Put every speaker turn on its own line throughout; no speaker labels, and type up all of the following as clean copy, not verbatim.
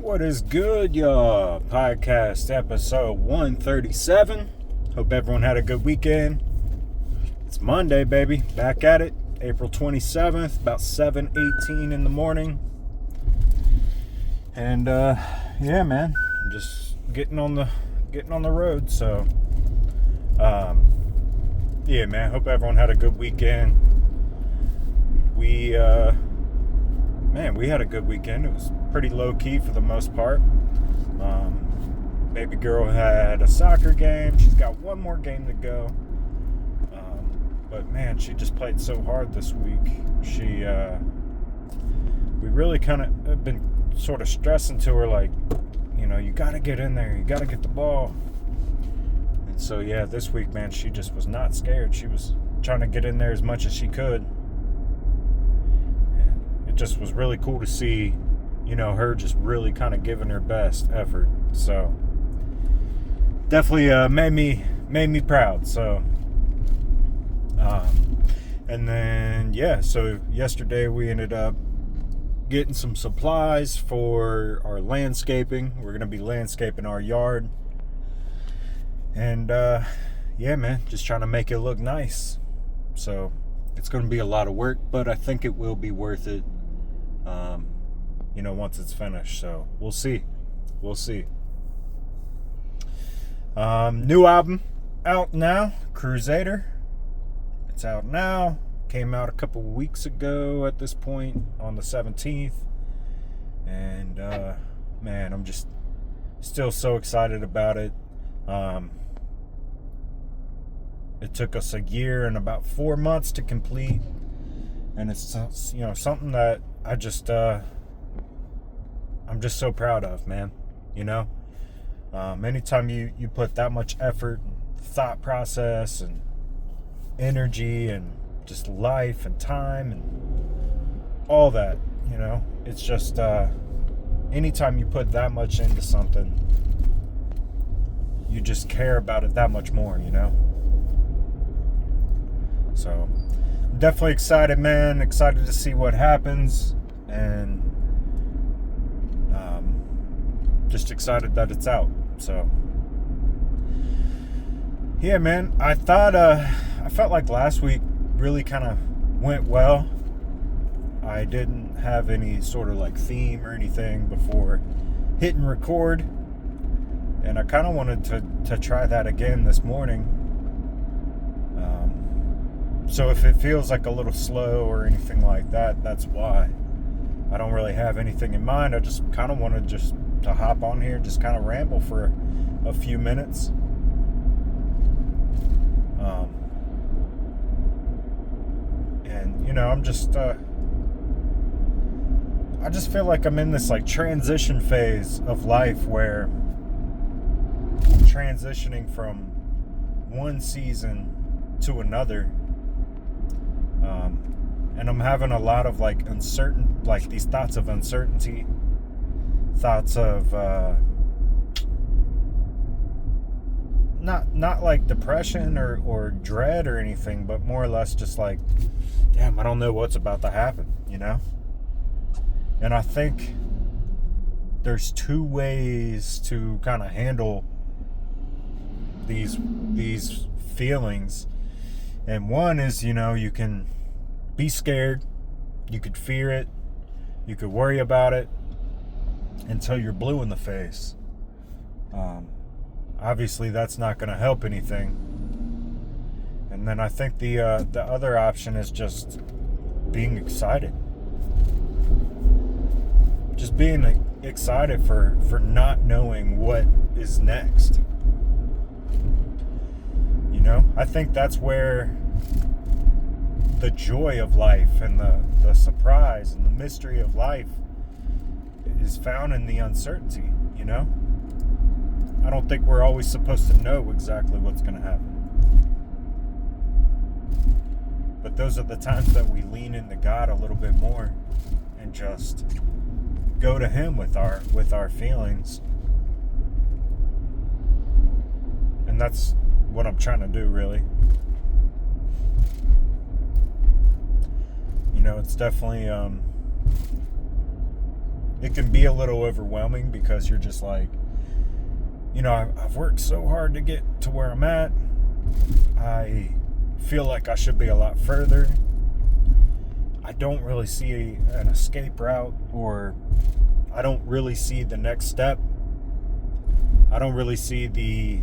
What is good, y'all? Podcast episode 137. Hope everyone had a good weekend. It's Monday, baby. Back at it. April 27th, about 7:18 in the morning. And yeah, man, I'm just getting on the road. So yeah, man, hope everyone had a good weekend. We had a good weekend. It was pretty low-key for the most part. Baby girl had a soccer game. She's got one more game to go. But man, she just played so hard this week. We really kind of have been sort of stressing to her, like, you know, you got to get in there. You got to get the ball. And so, yeah, this week, man, she just was not scared. She was trying to get in there as much as she could. It just was really cool to see, you know, her just really kind of giving her best effort. So definitely made me proud. So and then yeah, so yesterday we ended up getting some supplies for our landscaping. We're gonna be landscaping our yard, and yeah, man, just trying to make it look nice. So it's gonna be a lot of work, but I think it will be worth it. You know, once it's finished. So we'll see. New album out now, Cruize. It's out now. Came out a couple weeks ago at this point, on the 17th. And man, I'm just still so excited about it. It took us a year and about 4 months to complete, and it's, you know, something that I'm just so proud of, man. You know, anytime you put that much effort, thought process, and energy, and just life and time and all that, you know, it's just anytime you put that much into something, you just care about it that much more, you know. So I'm definitely excited, man. Excited to see what happens, and just excited that it's out. So yeah, man, I felt like last week really kind of went well. I didn't have any sort of like theme or anything before hitting record, and I kind of wanted to try that again this morning. So if it feels like a little slow or anything like that, that's why. I don't really have anything in mind. I just kind of wanted just to hop on here, just kind of ramble for a few minutes. And you know, I'm just I just feel like I'm in this like transition phase of life where I'm transitioning from one season to another. And I'm having a lot of like these thoughts of uncertainty, thoughts of not like depression or dread or anything, but more or less just like, damn, I don't know what's about to happen, you know? And I think there's two ways to kind of handle these feelings. And one is, you know, you can be scared, you could fear it, you could worry about it until you're blue in the face. Obviously, that's not going to help anything. And then I think the other option is just being excited. Just being excited for not knowing what is next. You know, I think that's where the joy of life and the surprise and the mystery of life is found in the uncertainty, you know? I don't think we're always supposed to know exactly what's going to happen. But those are the times that we lean into God a little bit more and just go to Him with our feelings. And that's what I'm trying to do, really. You know, it's definitely it can be a little overwhelming because you're just like, I've worked so hard to get to where I'm at. I feel like I should be a lot further. I don't really see an escape route, or I don't really see the next step. I don't really see the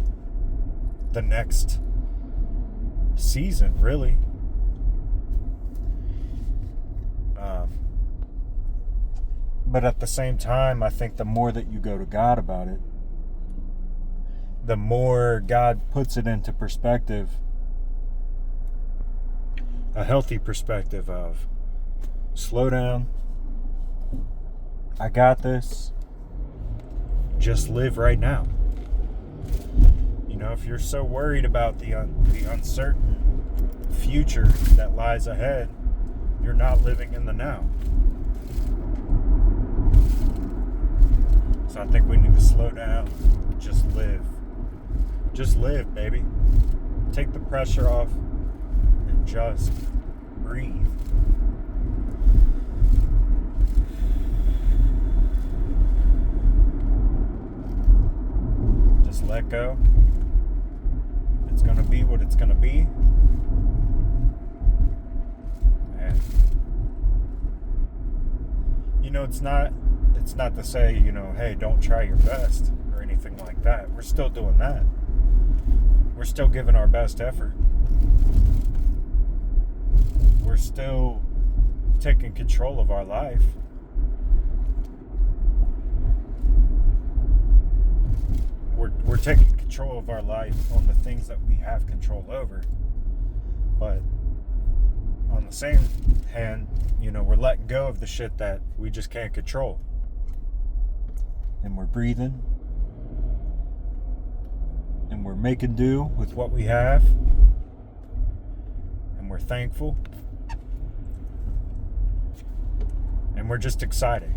next season, really. But at the same time, I think the more that you go to God about it, the more God puts it into perspective, a healthy perspective of, slow down, I got this, just live right now. If you're so worried about the uncertain future that lies ahead, you're not living in the now. So I think we need to slow down, just live. Just live, baby. Take the pressure off and just breathe. Just let go. It's going to be what it's going to be. And it's not to say, hey, don't try your best or anything like that. We're still doing that. We're still giving our best effort. We're still taking control of our life. We're taking control of our life on the things that we have control over. But on the same hand, we're letting go of the shit that we just can't control. And we're breathing. And we're making do with what we have. And we're thankful. And we're just excited,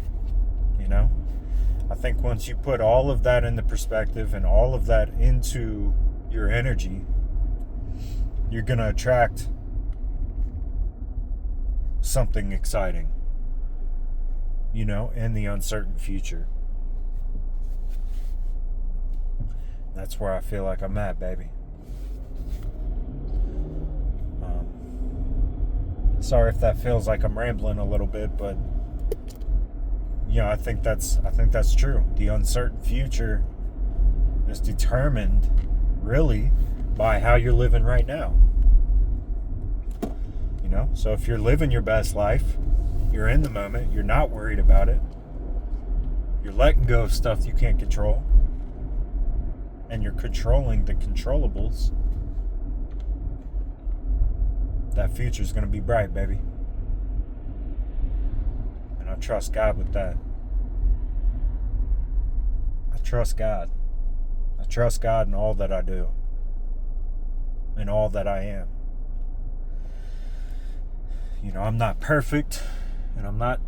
I think once you put all of that into perspective and all of that into your energy, you're going to attract something exciting, in the uncertain future. That's where I feel like I'm at, baby. Sorry if that feels like I'm rambling a little bit, but I think that's true. The uncertain future is determined really by how you're living right now. So if you're living your best life, you're in the moment, you're not worried about it, you're letting go of stuff you can't control, and you're controlling the controllables, that future's going to be bright, baby. And I trust God with that. I trust God. I trust God in all that I do. In all that I am. I'm not perfect. And I'm not,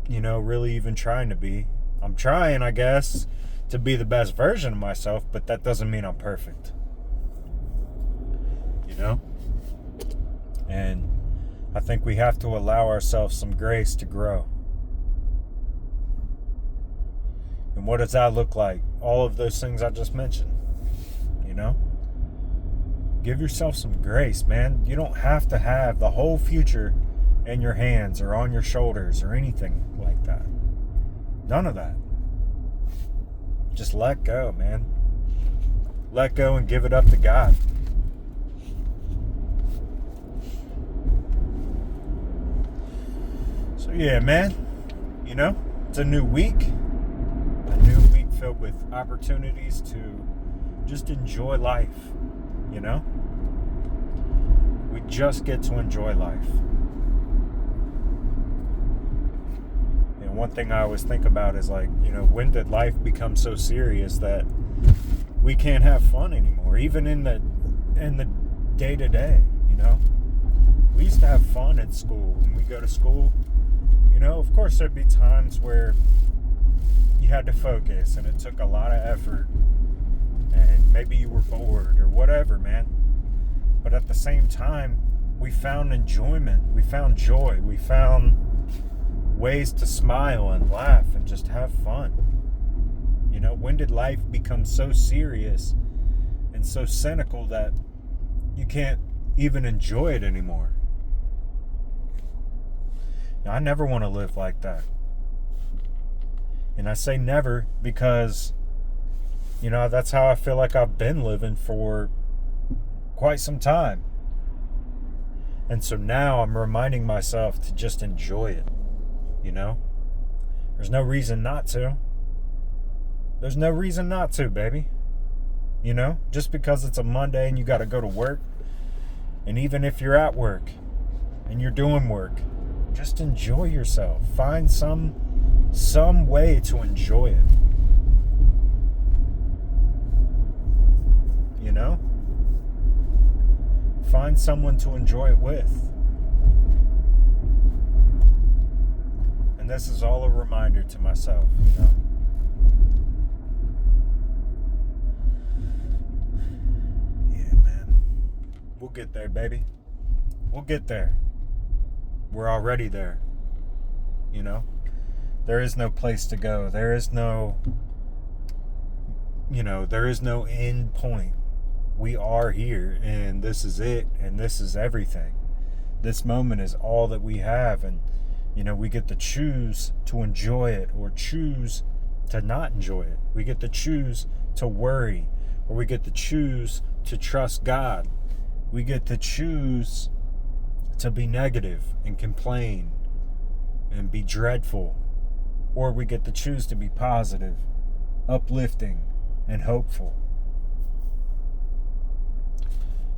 really even trying to be. I'm trying, I guess, to be the best version of myself, but that doesn't mean I'm perfect. And I think we have to allow ourselves some grace to grow. And what does that look like? All of those things I just mentioned. Give yourself some grace, man. You don't have to have the whole future in your hands or on your shoulders or anything like that. None of that. Just let go, man. Let go and give it up to God. So yeah, man. It's a new week. A new week filled with opportunities to just enjoy life. We just get to enjoy life. And one thing I always think about is when did life become so serious that we can't have fun anymore? Even in the day-to-day, We used to have fun at school. When we go to school, of course there'd be times where you had to focus and it took a lot of effort. And maybe you were bored or whatever, man. But at the same time, we found enjoyment. We found joy. We found ways to smile and laugh and just have fun. You know, when did life become so serious and so cynical that you can't even enjoy it anymore? Now, I never want to live like that. And I say never because, you know, that's how I feel like I've been living for quite some time. And so now I'm reminding myself to just enjoy it, you know? There's no reason not to. There's no reason not to, baby. You know? Just because it's a Monday and you got to go to work, and even if you're at work and you're doing work, just enjoy yourself. Find some way to enjoy it. You know? Find someone to enjoy it with. And this is all a reminder to myself, you know. Yeah, man. We'll get there, baby. We'll get there. We're already there. You know? There is no place to go. There is no, there is no end point. We are here, and this is it, and this is everything. This moment is all that we have, and, we get to choose to enjoy it or choose to not enjoy it. We get to choose to worry, or we get to choose to trust God. We get to choose to be negative and complain and be dreadful, or we get to choose to be positive, uplifting, and hopeful.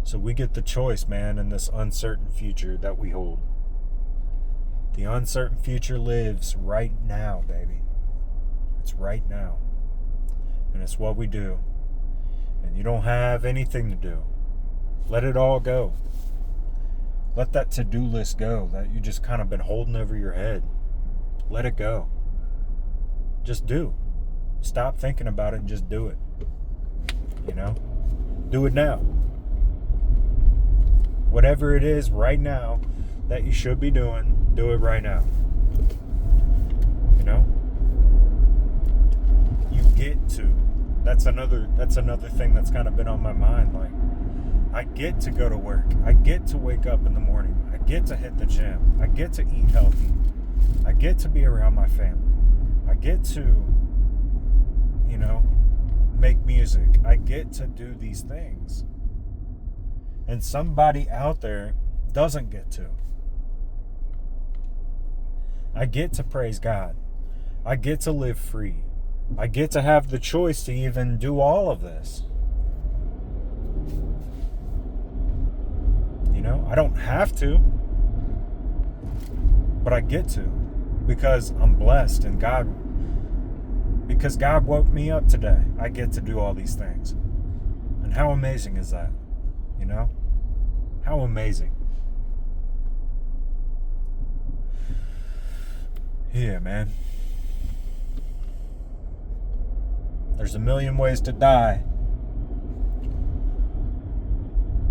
So we get the choice, man, in this uncertain future that we hold. The uncertain future lives right now, baby. It's right now. And it's what we do. And you don't have anything to do. Let it all go. Let that to-do list go that you just kind of been holding over your head. Let it go. Just do. Stop thinking about it and just do it. Do it now. Whatever it is right now that you should be doing, do it right now. You get to. That's another thing that's kind of been on my mind. Like, I get to go to work. I get to wake up in the morning. I get to hit the gym. I get to eat healthy. I get to be around my family. I get to, make music. I get to do these things. And somebody out there doesn't get to. I get to praise God. I get to live free. I get to have the choice to even do all of this. I don't have to, but I get to, because I'm blessed, and because God woke me up today, I get to do all these things. And how amazing is that? How amazing. Yeah, man. There's a million ways to die,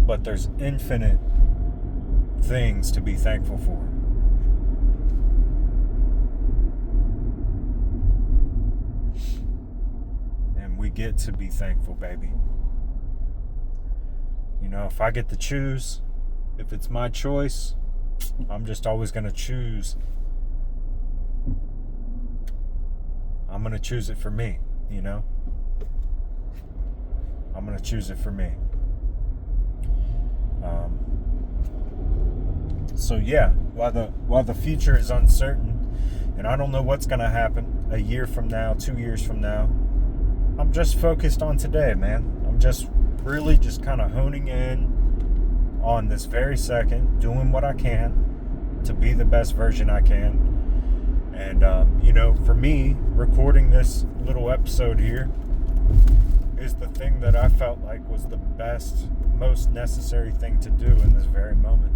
but there's infinite things to be thankful for. And we get to be thankful, baby. If I get to choose, if it's my choice, I'm just always going to choose. I'm going to choose it for me, I'm going to choose it for me. So yeah, while the future is uncertain, and I don't know what's going to happen a year from now, 2 years from now, I'm just focused on today, man. I'm just really just kind of honing in on this very second, doing what I can to be the best version I can. And, for me, recording this little episode here is the thing that I felt like was the best, most necessary thing to do in this very moment.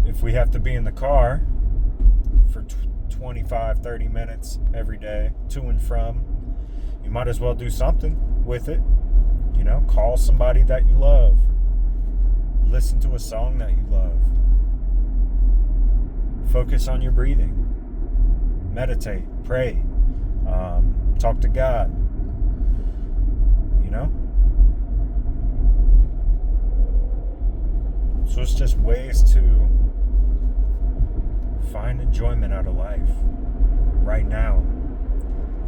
If we have to be in the car for 25, 30 minutes every day to and from, you might as well do something with it. You know, call somebody that you love. Listen to a song that you love. Focus on your breathing. Meditate, pray, talk to God. You know? So it's just ways to find enjoyment out of life right now.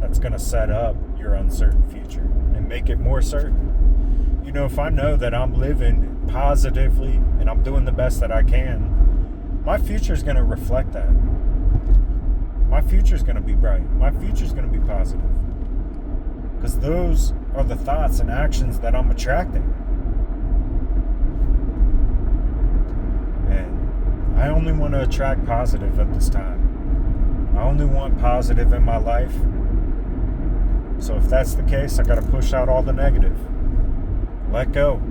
That's going to set up your uncertain future and make it more certain. You know, if I know that I'm living positively and I'm doing the best that I can, my future is going to reflect that. My future is going to be bright. My future is going to be positive. Because those are the thoughts and actions that I'm attracting. And I only want to attract positive at this time. I only want positive in my life. So if that's the case, I got to push out all the negative. Let go.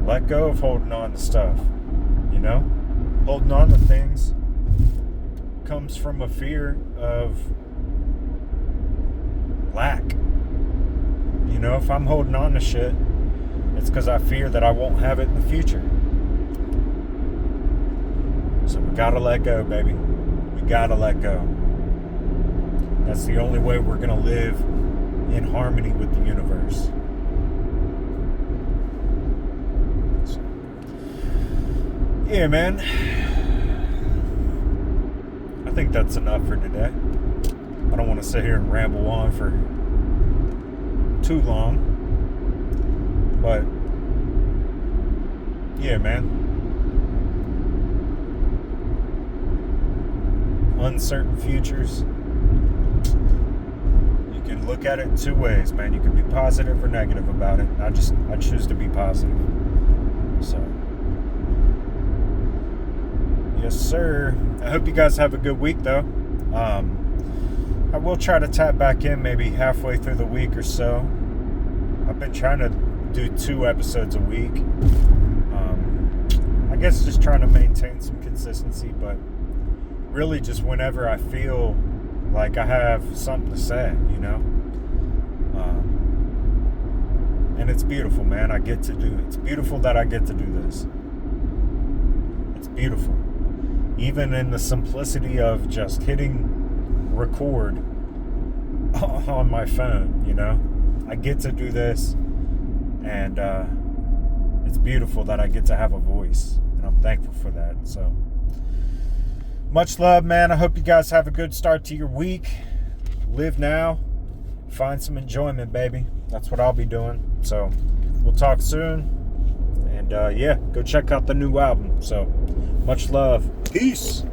Let go of holding on to stuff. You know? Holding on to things comes from a fear of lack. You know, if I'm holding on to shit, it's because I fear that I won't have it in the future. So we gotta let go, baby. We gotta let go. That's the only way we're gonna live in harmony with the universe. So, yeah, man. I think that's enough for today. I don't want to sit here and ramble on for too long. But, yeah, man. Uncertain futures. You can look at it two ways, man. You can be positive or negative about it. I choose to be positive. So, yes, sir. I hope you guys have a good week, though. I will try to tap back in maybe halfway through the week or so. I've been trying to do 2 episodes a week. I guess just trying to maintain some consistency, but really just whenever I feel like I have something to say, you know? And it's beautiful, man. I get to do it. It's beautiful that I get to do this. It's beautiful. Even in the simplicity of just hitting record on my phone, you know? I get to do this, and it's beautiful that I get to have a voice, and I'm thankful for that. So, much love, man. I hope you guys have a good start to your week. Live now. Find some enjoyment, baby. That's what I'll be doing. So, we'll talk soon. And, yeah, go check out the new album. So, much love. Peace.